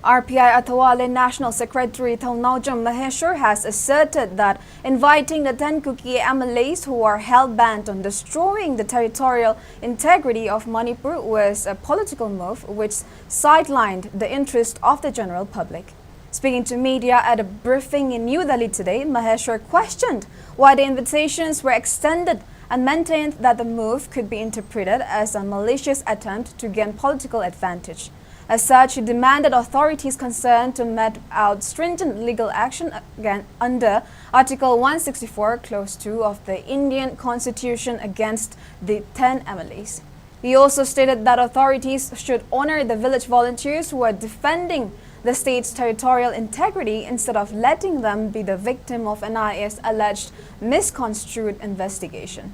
RPI Athawale National Secretary Thongnaujam Maheshwar has asserted that inviting the 10 Kuki MLAs who are hell-bent on destroying the territorial integrity of Manipur was a political move which sidelined the interest of the general public. Speaking to media at a briefing in New Delhi today, Maheshwar questioned why the invitations were extended and maintained that the move could be interpreted as a malicious attempt to gain political advantage. As such, he demanded authorities concerned to mete out stringent legal action again under Article 164, Clause 2 of the Indian Constitution against the 10 MLAs. He also stated that authorities should honor the village volunteers who are defending the state's territorial integrity instead of letting them be the victim of NIA's alleged misconstrued investigation.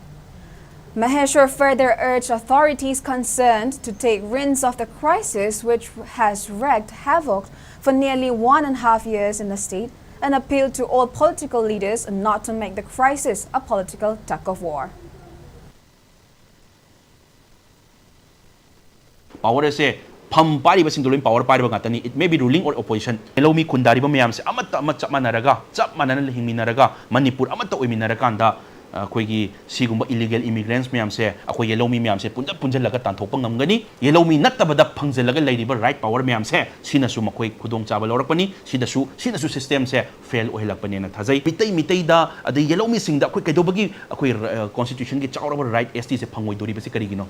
Maheshwar further urged authorities concerned to take reins of the crisis which has wreaked havoc for nearly 1.5 years in the state and appealed to all political leaders not to make the crisis a political tug of war. Power say Pam Pari was in power party Gatani, it may be ruling or opposition. Hello me Kundari Mayams, Amata Manaraga, Chapmanan Himinaraga, Manipur, Amata Uminarakanda. Koigi sigumba illegal immigrants mayam se akoi yellow me mayam se punja laga tanthokpa ngamgani yellow me nattabada phangzelaga leidiba right power mayam se sinasu makoi khudong chaba lorakpani sinasu system se fail ohelakpani na thajai mitai da ade yellow me singda akoi kaidobagi akoi constitution gi chawraba right ST se phangoi dori base karigino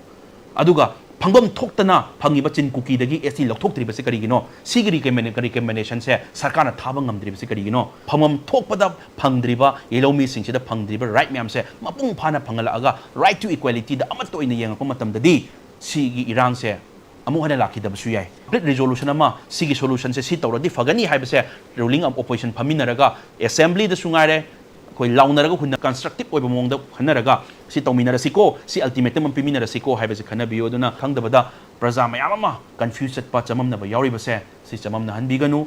aduga phangam thoktana phangiba chin kuki dagi ST lokthoktri base karigino sigiri recommendation se sarkar na thaba ngamdri base karigino phangam thokpada phangdriba yellow me sing se da phangdriba right myam se mapung phana phangala aga right to equality da amato ina yengakpa matam dadi sigi irang se amu hana lakhi da basu yai resolution ama sigi solution se si tawradi fagani haibase ruling of opposition phaminaraga assembly da sungare koi launaraga hunna constructive oiba mongda khanaraga si tawminarasiko si ultimatum am piminarasiko haibase khanabiyo duna khangdabada praja mayam ama confused pa chamam na ba yauri base si chamam na hanbiganu